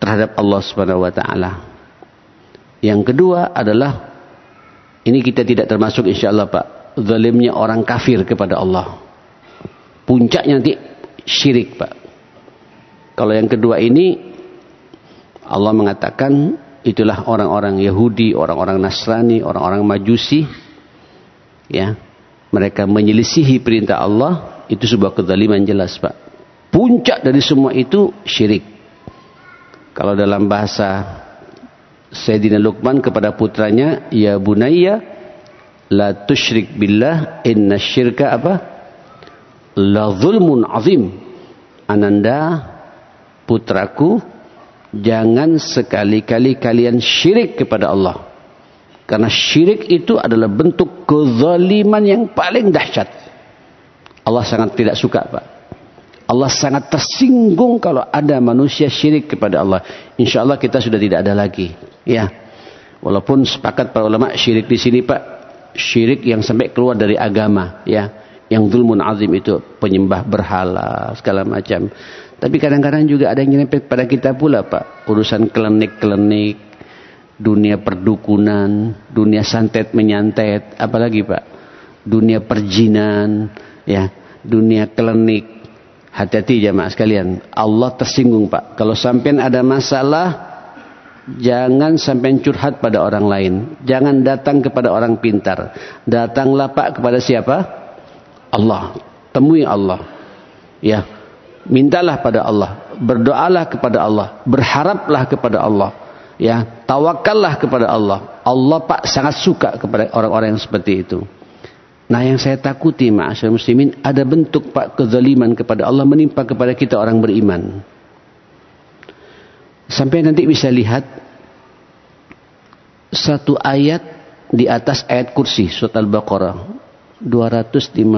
terhadap Allah Subhanahu wa taala. Yang kedua adalah, ini kita tidak termasuk insyaallah Pak, zalimnya orang kafir kepada Allah. Puncaknya nanti syirik Pak. Kalau yang kedua ini, Allah mengatakan itulah orang-orang Yahudi, orang-orang Nasrani, orang-orang Majusi, ya, mereka menyelisihi perintah Allah. Itu sebuah kezaliman jelas Pak. Puncak dari semua itu syirik. Kalau dalam bahasa Sayyidina Luqman kepada putranya, ya bunayya la tusyrik billah inna syirka apa? La zulmun azim. Ananda, putraku, jangan sekali-kali kalian syirik kepada Allah. Karena syirik itu adalah bentuk kezaliman yang paling dahsyat. Allah sangat tidak suka Pak. Allah sangat tersinggung kalau ada manusia syirik kepada Allah. Insya Allah kita sudah tidak ada lagi. Ya, walaupun sepakat para ulama syirik di sini Pak, syirik yang sampai keluar dari agama, ya, yang zulmun azim itu penyembah berhala segala macam. Tapi kadang-kadang juga ada yang nyerempet pada kita pula Pak, urusan klenik-klenik, dunia perdukunan, dunia santet menyantet, apalagi Pak, dunia perjinan, ya, dunia klenik. Hati-hati jamaah sekalian, Allah tersinggung Pak. Kalau sampai ada masalah, jangan sampai curhat pada orang lain. Jangan datang kepada orang pintar. Datanglah Pak kepada siapa? Allah. Temui Allah. Ya, mintalah pada Allah. Berdoalah kepada Allah. Berharaplah kepada Allah. Ya, tawakallah kepada Allah. Allah Pak sangat suka kepada orang-orang yang seperti itu. Nah, yang saya takuti ma'asyar muslimin, ada bentuk Pak kezaliman kepada Allah menimpa kepada kita orang beriman. Sampai nanti bisa lihat satu ayat di atas ayat kursi surat Al-Baqarah 254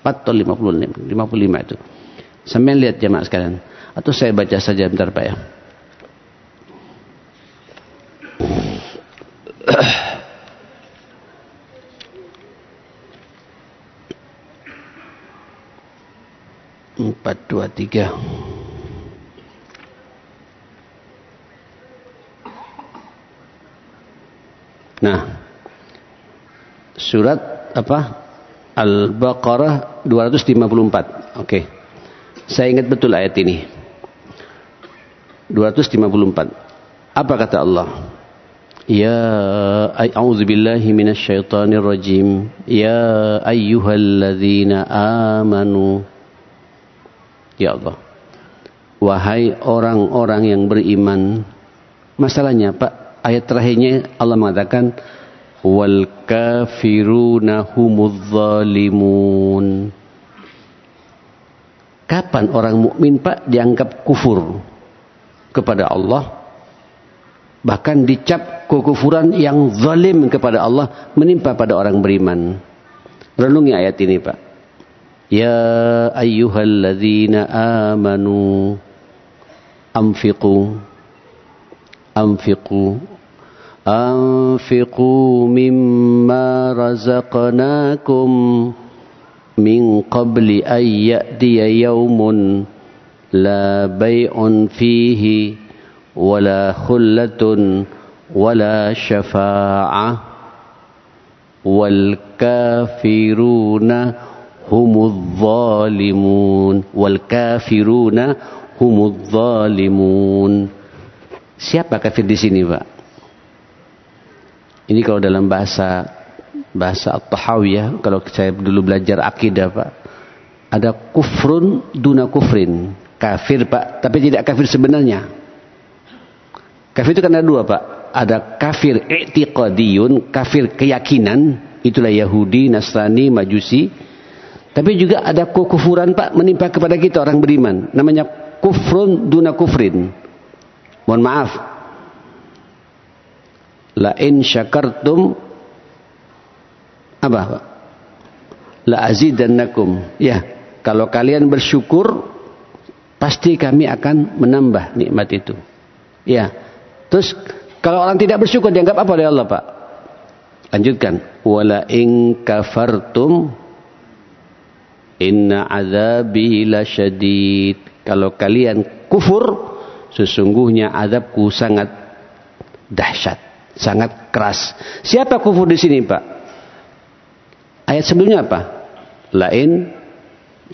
atau 55 itu. Sampai lihat jemaah sekalian, atau saya baca saja bentar Pak ya. Empat, dua, tiga. Nah, surat apa? Al-Baqarah 254. Oke. Saya ingat betul ayat ini. 254. Apa kata Allah? Ya a'udzubillahi minasyaitonir rajim. Ya ayyuhalladzina amanu. Ya Allah, wahai orang-orang yang beriman. Masalahnya Pak, ayat terakhirnya Allah mengatakan wal kafiruna humudz zalimun. Kapan orang mukmin Pak dianggap kufur kepada Allah? Bahkan dicap kekufuran yang zalim kepada Allah menimpa pada orang beriman. Renungi ayat ini Pak. Ya ayyuhalladzina amanu anfiqu mimma razaqnakum min qabli an ya'tiya yawmun la bay'un fihi wala khullatun wala syafa'ah wal kafiruna humudz zalimun. Wal kafiruna humudz zalimun. Siapa kafir di sini, Pak? Ini kalau dalam bahasa At-Tahawiyah, kalau saya dulu belajar akidah, Pak, ada kufrun duna kufrin. Kafir, Pak, tapi tidak kafir sebenarnya. Kafir itu kan ada dua, Pak. Ada kafir i'tiqadiyun, kafir keyakinan, itulah Yahudi, Nasrani, Majusi. Tapi juga ada kekufuran, Pak, menimpa kepada kita orang beriman. Namanya kufrun duna kufrin. Mohon maaf. La in syakartum apa, Pak? La azidannakum. Ya, kalau kalian bersyukur, pasti kami akan menambah nikmat itu. Ya. Terus kalau orang tidak bersyukur dianggap apa oleh Allah, Pak? Lanjutkan. Wala in kafartum inna azabi lasyadid. Kalau kalian kufur, sesungguhnya azabku sangat dahsyat, sangat keras. Siapa kufur di sini, Pak? Ayat sebelumnya apa? Lain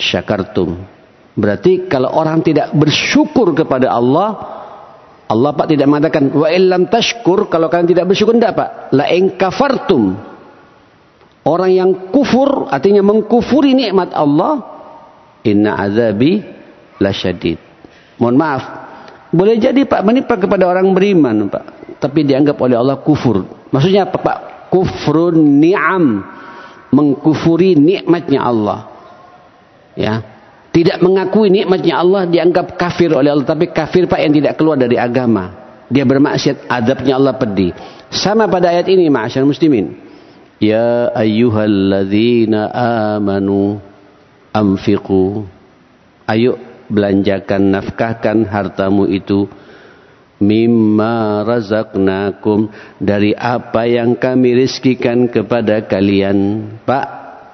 syakartum. Berarti kalau orang tidak bersyukur kepada Allah, Allah, Pak, tidak mengatakan wa illam tashkur, kalau kalian tidak bersyukur, tidak, Pak. La in kafartum. Orang yang kufur artinya mengkufuri nikmat Allah, inna azabi lasyadid. Mohon maaf, boleh jadi, Pak, menimpa kepada orang beriman, Pak, tapi dianggap oleh Allah kufur. Maksudnya apa, Pak? Kufrun ni'am, mengkufuri nikmatnya Allah. Ya. Tidak mengakui nikmatnya Allah dianggap kafir oleh Allah. Tapi kafir, Pak, yang tidak keluar dari agama. Dia bermaksiat, adabnya Allah pedih. Sama pada ayat ini, ma'asyar muslimin. Ya ayyuhalladzina amanu anfiqu. Ayo belanjakan, nafkahkan hartamu itu. Mimma razaqnakum. Dari apa yang kami rizkikan kepada kalian. Pak,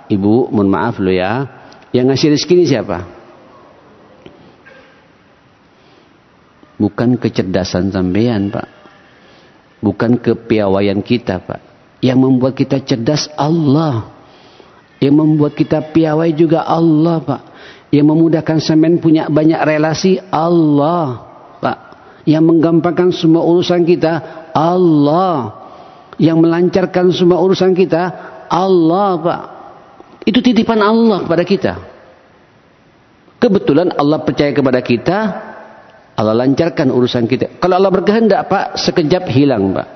Ibu, mohon maaf lo ya. Yang ngasih rezeki ini siapa? Bukan kecerdasan sampean, Pak. Bukan kepiawaian kita, Pak. Yang membuat kita cerdas Allah. Yang membuat kita piawai juga Allah, Pak. Yang memudahkan sampean punya banyak relasi Allah, Pak. Yang menggampangkan semua urusan kita Allah. Yang melancarkan semua urusan kita Allah, Pak. Itu titipan Allah kepada kita. Kebetulan Allah percaya kepada kita, Allah lancarkan urusan kita. Kalau Allah berkehendak, Pak, sekejap hilang, Pak.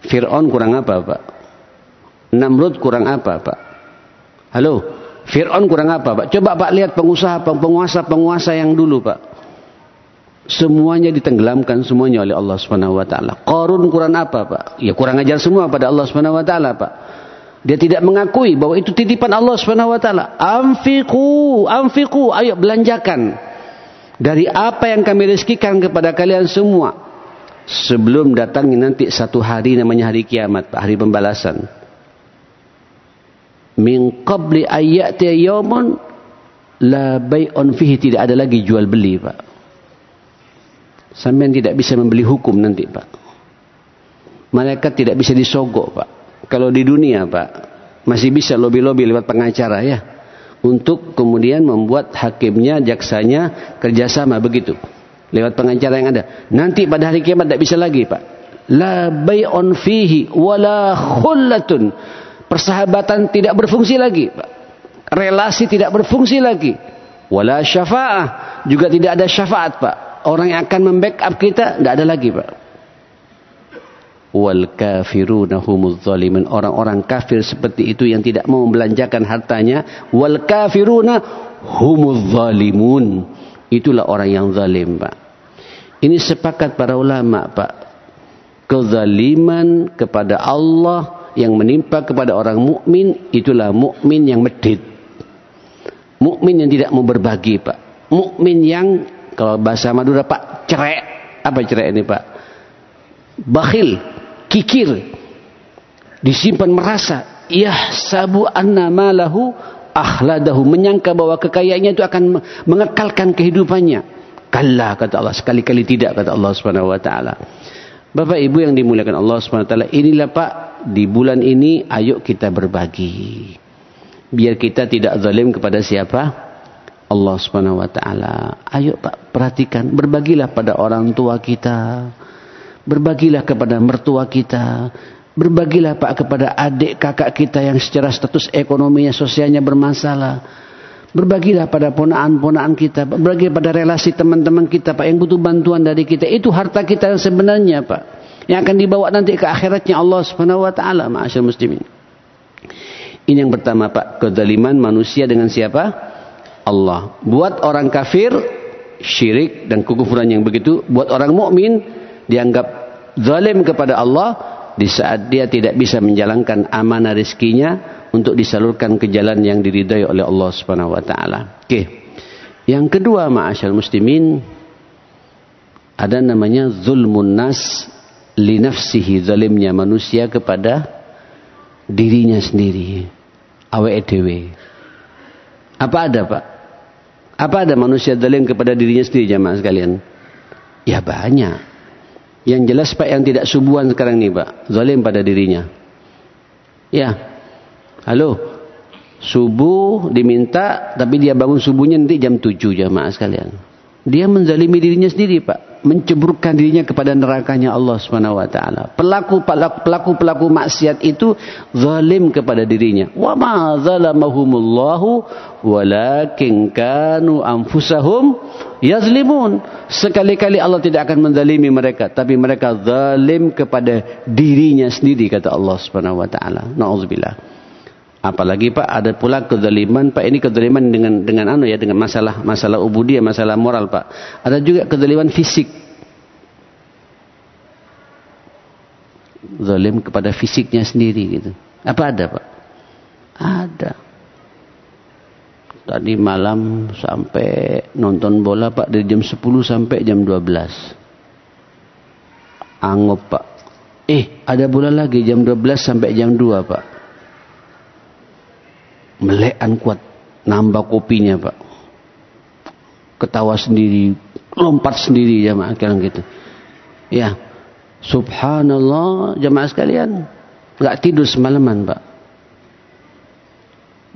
Fir'aun kurang apa, Pak? Namrud kurang apa, Pak? Halo, Fir'aun kurang apa, Pak? Coba, Pak, lihat penguasa yang dulu, Pak. Semuanya ditenggelamkan semuanya oleh Allah Subhanahu wa taala. Qarun kurang apa, Pak? Ya kurang ajar semua pada Allah Subhanahu wa taala, Pak. Dia tidak mengakui bahwa itu titipan Allah Subhanahu wa taala. Anfiqu, ayo belanjakan dari apa yang kami rezekikan kepada kalian semua. Sebelum datangnya nanti satu hari namanya hari kiamat, Pak, hari pembalasan. Min qabli ayyati yawmun la bai'un fihi, tidak ada lagi jual beli, Pak. Sampean tidak bisa membeli hukum nanti, Pak. Malaikat tidak bisa disogok, Pak. Kalau di dunia, Pak, masih bisa lobby-lobby lewat pengacara, ya, untuk kemudian membuat hakimnya, jaksanya kerjasama begitu lewat pengacara yang ada. Nanti pada hari kiamat tidak bisa lagi, Pak. La bai'un fihi wala khullatun. Persahabatan tidak berfungsi lagi, Pak. Relasi tidak berfungsi lagi. Wala syafa'ah, juga tidak ada syafaat, Pak. Orang yang akan membackup kita tidak ada lagi, Pak. Wal kafiruna humuz zalimun. Orang-orang kafir seperti itu yang tidak mau membelanjakan hartanya. Wal kafiruna humuz zalimun. Itulah orang yang zalim, Pak. Ini sepakat para ulama, Pak. Kezaliman kepada Allah yang menimpa kepada orang mukmin, itulah mukmin yang medit. Mukmin yang tidak mau berbagi, Pak. Mukmin yang, kalau bahasa Madura, Pak, cerek. Apa cerek ini, Pak? Bakhil, kikir, disimpan merasa, yahsabu anna malahu akhladahu, menyangka bahwa kekayaannya itu akan mengekalkan kehidupannya. Kalla, kata Allah, sekali-kali tidak, kata Allah Subhanahu wa taala. Bapak Ibu yang dimuliakan Allah Subhanahu wa taala, inilah, Pak, di bulan ini ayo kita berbagi. Biar kita tidak zalim kepada siapa? Allah Subhanahu wa taala. Ayo, Pak, perhatikan, berbagilah pada orang tua kita. Berbagilah kepada mertua kita. Berbagilah, Pak, kepada adik kakak kita yang secara status ekonominya, sosialnya bermasalah. Berbagilah pada ponaan-ponaan kita, berbagi pada relasi teman-teman kita Pak yang butuh bantuan dari kita. Itu harta kita yang sebenarnya Pak, yang akan dibawa nanti ke akhiratnya Allah Subhanahu wa taala. Ma'asyiral muslimin. Ini yang pertama Pak, kezaliman manusia dengan siapa? Allah. Buat orang kafir syirik dan kekufuran yang begitu, buat orang mukmin dianggap zalim kepada Allah di saat dia tidak bisa menjalankan amanah rezekinya untuk disalurkan ke jalan yang diridai oleh Allah Subhanahu wa taala. Oke. Yang kedua, ma'asyiral muslimin, ada namanya zulmun nas li nafsihi, zalimnya manusia kepada dirinya sendiri. Awake dhewe. Apa ada, Pak? Apa ada manusia zalim kepada dirinya sendiri, jamaah sekalian? Ya banyak. Yang jelas Pak, yang tidak subuhan sekarang nih Pak, zalim pada dirinya. Ya. Halo, subuh diminta, tapi dia bangun subuhnya nanti jam 7 jamaah sekalian. Dia menzalimi dirinya sendiri Pak, menceburkan dirinya kepada nerakanya Allah Subhanahu wa taala. Pelaku maksiat itu zalim kepada dirinya. Wa ma zalamahumullahu walakin kanu anfusahum yazlimun. Sekali-kali Allah tidak akan menzalimi mereka, tapi mereka zalim kepada dirinya sendiri, kata Allah Subhanahu wa taala. Nauzubillah. Apalagi Pak, ada pula kezaliman Pak, ini kezaliman dengan masalah ubudiyah, masalah moral Pak. Ada juga kezaliman fisik. Zalim kepada fisiknya sendiri gitu. Apa ada Pak? Ada. Tadi malam sampai nonton bola Pak, dari jam 10 sampai jam 12. Anggap Pak. Ada bola lagi jam 12 sampai jam 2 Pak. Melekan kuat, nambah kopinya Pak, ketawa sendiri, lompat sendiri jamaah sekalian gitu. Ya, subhanallah jamaah sekalian, nggak tidur semalaman Pak.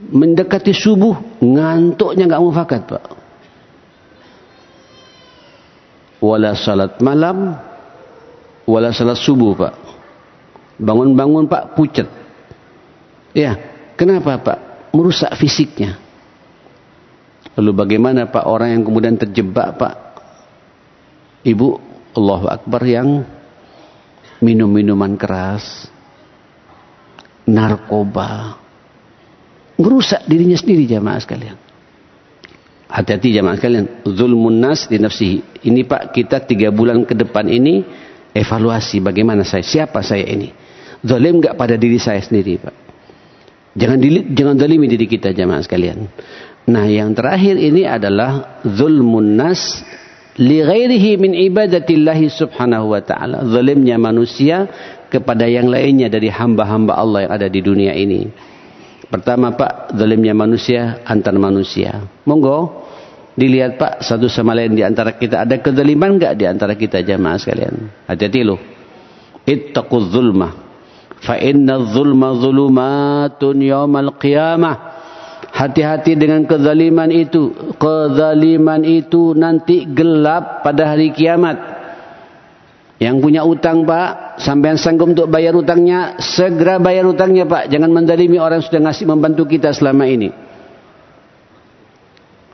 Mendekati subuh, ngantuknya nggak mufakat Pak. Wala salat malam, wala salat subuh Pak. Bangun-bangun Pak pucat. Ya, kenapa Pak? Merusak fisiknya. Lalu bagaimana Pak orang yang kemudian terjebak Pak? Ibu, Allahu Akbar, yang minum minuman keras, narkoba, merusak dirinya sendiri jamaah sekalian. Hati-hati jamaah sekalian. Zulmun nas di nafsihi. Ini Pak, kita 3 bulan ke depan ini evaluasi bagaimana siapa saya ini. Zalim enggak pada diri saya sendiri Pak. Jangan zalimi diri kita jamaah sekalian. Nah, yang terakhir ini adalah zulmun nas li ghairihi min ibadatillahi subhanahu wa ta'ala. Zalimnya manusia kepada yang lainnya dari hamba-hamba Allah yang ada di dunia ini. Pertama Pak, zalimnya manusia antar manusia. Monggo dilihat Pak, satu sama lain di antara kita ada kezaliman enggak di antara kita jamaah sekalian. Hati-hati loh. Ittaquz zulmah. Fa inna zulma zulumatun yaumal qiyamah. Hati-hati dengan kezaliman itu. Kezaliman itu nanti gelap pada hari kiamat. Yang punya utang Pak, sampai sanggup untuk bayar utangnya, segera bayar utangnya Pak. Jangan menzalimi orang yang sudah ngasih membantu kita selama ini.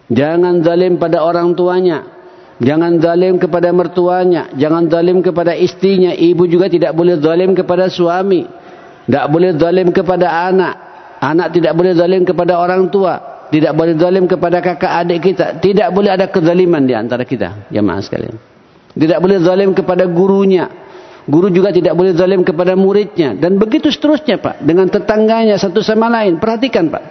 Jangan zalim pada orang tuanya. Jangan zalim kepada mertuanya. Jangan zalim kepada istrinya. Ibu juga tidak boleh zalim kepada suami. Tidak boleh zalim kepada anak. Anak tidak boleh zalim kepada orang tua. Tidak boleh zalim kepada kakak adik kita. Tidak boleh ada kezaliman di antara kita, jamaah sekalian. Tidak boleh zalim kepada gurunya. Guru juga tidak boleh zalim kepada muridnya. Dan begitu seterusnya Pak. Dengan tetangganya satu sama lain. Perhatikan Pak.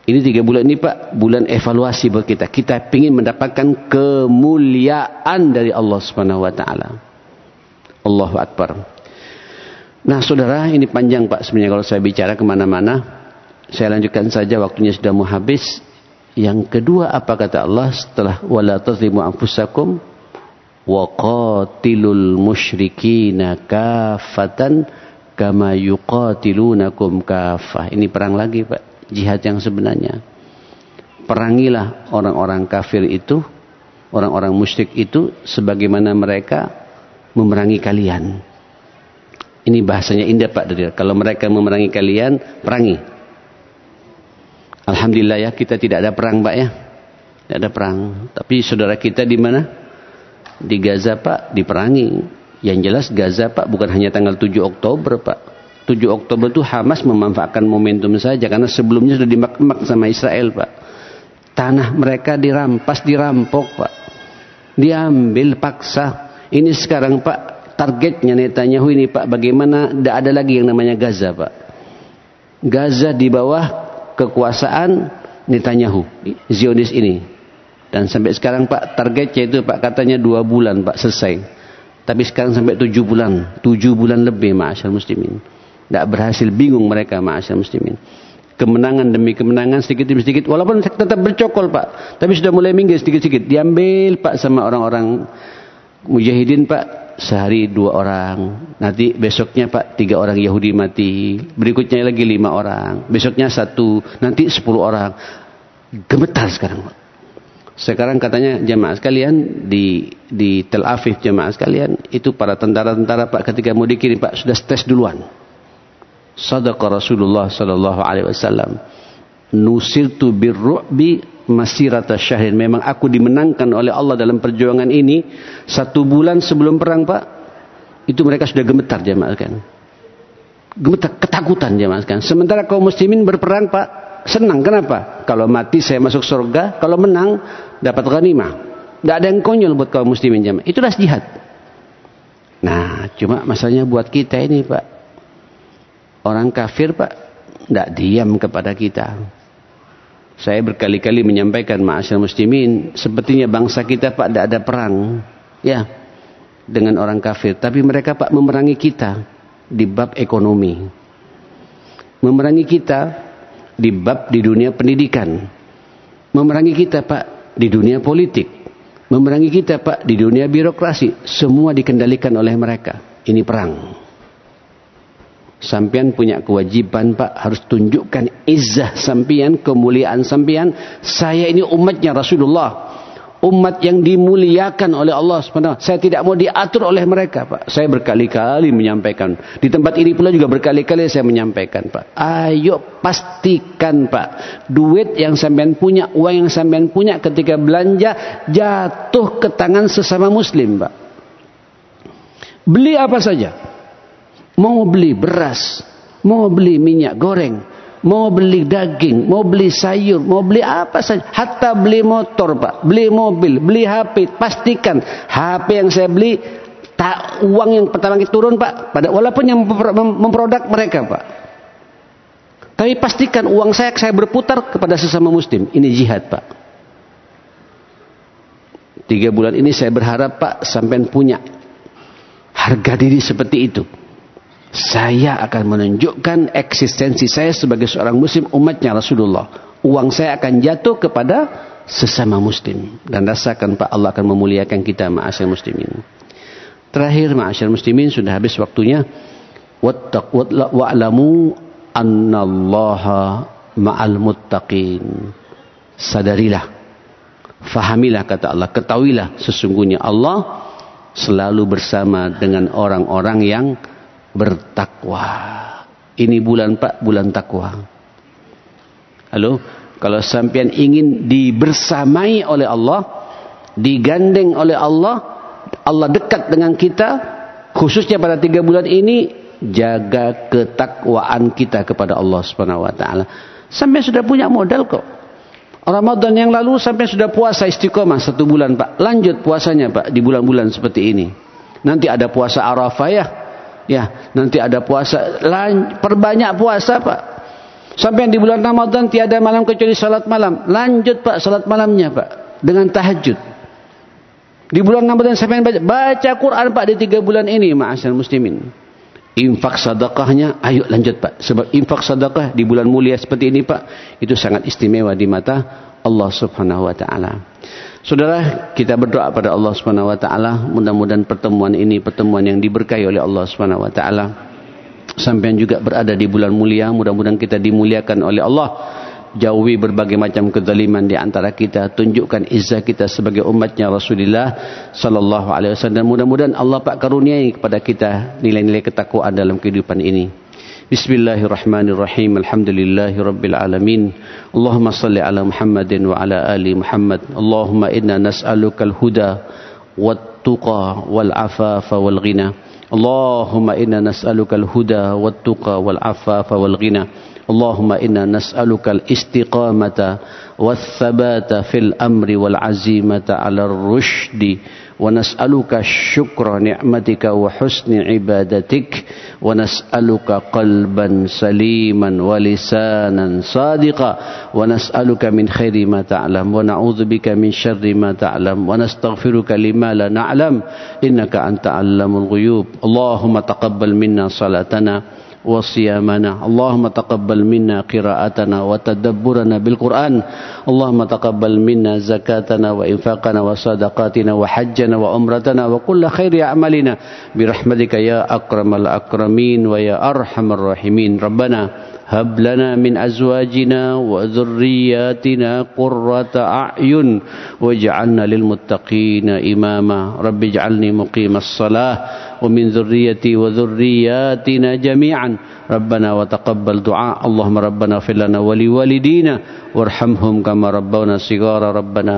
Ini 3 bulan ini Pak, bulan evaluasi buat kita. Kita ingin mendapatkan kemuliaan dari Allah Subhanahu wa taala. Allahu Akbar. Nah saudara, ini panjang Pak sebenarnya kalau saya bicara kemana-mana. Saya lanjutkan saja, waktunya sudah mau habis. Yang kedua apa kata Allah setelah wala tazlimu anfusakum wa qatilul musyrikina kafatan kama yuqatilunakum kafah. Ini perang lagi Pak, jihad yang sebenarnya. Perangilah orang-orang kafir itu, orang-orang musyrik itu sebagaimana mereka memerangi kalian. Ini bahasanya indah Pak. Kalau mereka memerangi kalian, perangi. Alhamdulillah ya, kita tidak ada perang Pak ya. Tidak ada perang. Tapi saudara kita di mana? Di Gaza Pak, diperangi. Yang jelas Gaza Pak bukan hanya tanggal 7 Oktober Pak. 7 Oktober itu Hamas memanfaatkan momentum saja. Karena sebelumnya sudah dimak-mak sama Israel Pak. Tanah mereka dirampas, dirampok Pak. Diambil paksa. Ini sekarang Pak, targetnya Netanyahu ini Pak. Bagaimana tidak ada lagi yang namanya Gaza Pak. Gaza di bawah kekuasaan Netanyahu, Zionis ini. Dan sampai sekarang Pak, targetnya itu Pak katanya 2 bulan Pak selesai. Tapi sekarang sampai 7 bulan. 7 bulan lebih ma'asyar muslimin. Tidak berhasil, bingung mereka ma'asyar muslimin. Kemenangan demi kemenangan sedikit demi sedikit. Walaupun tetap bercokol Pak. Tapi sudah mulai minggir sedikit-sedikit. Diambil Pak sama orang-orang mujahidin Pak. Sehari 2 orang. Nanti besoknya Pak 3 orang Yahudi mati. Berikutnya lagi 5 orang. Besoknya 1. Nanti 10 orang. Gemetar sekarang Pak. Sekarang katanya jamaah sekalian di Tel Aviv, jamaah sekalian, itu para tentara-tentara Pak ketika mau dikirim Pak sudah stres duluan. Sadaqa Rasulullah sallallahu alaihi wasallam. Nusirtu birru'bi masirata syahrin. Memang aku dimenangkan oleh Allah dalam perjuangan ini 1 bulan sebelum perang Pak. Itu mereka sudah gemetar jamaah sekalian. Gemetar, ketakutan jamaah sekalian. Sementara kaum muslimin berperang Pak senang. Kenapa? Kalau mati saya masuk surga, kalau menang dapat ghanimah. Tidak ada yang konyol buat kaum muslimin jamaah. Itulah jihad. Nah, cuma masalahnya buat kita ini Pak. Orang kafir Pak tidak diam kepada kita. Saya berkali-kali menyampaikan ma'asyar muslimin, sepertinya bangsa kita Pak tidak ada perang ya dengan orang kafir, tapi mereka Pak memerangi kita di bab ekonomi. Memerangi kita di bab di dunia pendidikan. Memerangi kita Pak di dunia politik. Memerangi kita Pak di dunia birokrasi. Semua dikendalikan oleh mereka. Ini perang. Sampian punya kewajiban Pak, harus tunjukkan izzah sampian, kemuliaan sampian. Saya ini umatnya Rasulullah. Umat yang dimuliakan oleh Allah SWT. Saya tidak mau diatur oleh mereka Pak. Saya berkali-kali menyampaikan. Di tempat ini pula juga berkali-kali saya menyampaikan Pak. Ayo pastikan Pak. Duit yang sampean punya, uang yang sampean punya ketika belanja jatuh ke tangan sesama muslim Pak. Beli apa saja. Mau beli beras. Mau beli minyak goreng. Mau beli daging, mau beli sayur, mau beli apa saja. Hatta beli motor Pak, beli mobil, beli HP. Pastikan HP yang saya beli, uang yang pertama turun Pak. Walaupun yang memproduk mereka Pak. Tapi pastikan uang saya berputar kepada sesama muslim. Ini jihad Pak. 3 bulan ini saya berharap Pak, sampai punya harga diri seperti itu. Saya akan menunjukkan eksistensi saya sebagai seorang muslim umatnya Rasulullah. Uang saya akan jatuh kepada sesama muslim. Dan rasakan Pak, Allah akan memuliakan kita ma'asyar muslimin. Terakhir ma'asyar muslimin, sudah habis waktunya. Wa'lamu annallaha ma'al muttaqin. Sadarilah, fahamilah kata Allah, ketahuilah sesungguhnya Allah selalu bersama dengan orang-orang yang bertakwa. Ini bulan Pak, bulan takwa. Halo, kalau sampean ingin dibersamai oleh Allah, digandeng oleh Allah, Allah dekat dengan kita, khususnya pada 3 bulan ini, jaga ketakwaan kita kepada Allah Subhanahu wa taala. Sampai sudah punya modal kok. Ramadan yang lalu sampai sudah puasa istiqomah 1 bulan Pak. Lanjut puasanya Pak di bulan-bulan seperti ini. Nanti ada puasa Arafah ya. Ya, nanti ada puasa, perbanyak puasa Pak. Sampai di bulan Ramadan tiada malam kecuali salat malam. Lanjut Pak salat malamnya Pak dengan tahajud. Di bulan Ramadan sampai baca Quran Pak di 3 bulan ini ma'asyar muslimin. Infak sedekahnya ayo lanjut Pak. Sebab infak sedekah di bulan mulia seperti ini Pak, itu sangat istimewa di mata Allah Subhanahu wa taala. Saudara, kita berdoa pada Allah Subhanahu wa taala, mudah-mudahan pertemuan ini pertemuan yang diberkahi oleh Allah Subhanahu wa taala. Sampai juga berada di bulan mulia, mudah-mudahan kita dimuliakan oleh Allah. Jauhi berbagai macam kezaliman di antara kita, tunjukkan izzah kita sebagai umatnya Rasulullah sallallahu alaihi wasallam. Mudah-mudahan Allah Pak karuniai kepada kita nilai-nilai ketakwaan dalam kehidupan ini. Bismillahirrahmanirrahim. Alhamdulillahi rabbil alamin. Allahumma salli ala Muhammadin wa ala ali Muhammad. Allahumma inna nas'alukal huda wat tuqa wal afafa wal ghina. Allahumma inna nas'alukal huda wat tuqa wal afafa wal ghina. Allahumma inna nas'alukal istiqamata wath thabata fil amri wal azimata 'alar rusydi. ونسألك شكر نعمتك وحسن عبادتك ونسألك قلبا سليما ولسانا صادقا ونسألك من خير ما تعلم ونعوذ بك من شر ما تعلم ونستغفرك لما لا نعلم إنك أنت علام الغيوب اللهم تقبل منا صلاتنا وصيامنا اللهم تقبل منا قراءتنا وتدبرنا بالقرآن اللهم تقبل منا زكاتنا وإنفاقنا وصدقاتنا وحجنا وعمرتنا وكل خير أعمالنا برحمتك يا أكرم الأكرمين ويا أرحم الراحمين ربنا هب لنا من أزواجنا وذرياتنا قرة أعين واجعلنا للمتقين إماما رب اجعلني مقيم الصلاة ومن ذريتي وذرياتنا جميعا ربنا وتقبل دعاء اللهم ربنا اغفر لنا ولوالدينا وارحمهم كما ربونا صغارا ربنا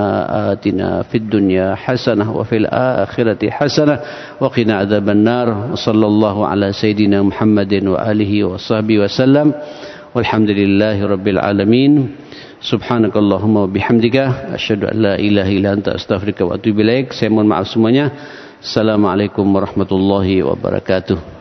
آتنا في الدنيا حسنة وفي الآخرة حسنة وقنا عذاب النار وصلى الله على سيدنا محمد وآله وصحبه وسلم والحمد لله رب العالمين سبحانك اللهم وبحمدك أشهد أن لا إله إلا أنت أستغفرك وأتوب إليك. Saya mohon maaf semuanya. Assalamualaikum warahmatullahi wabarakatuh.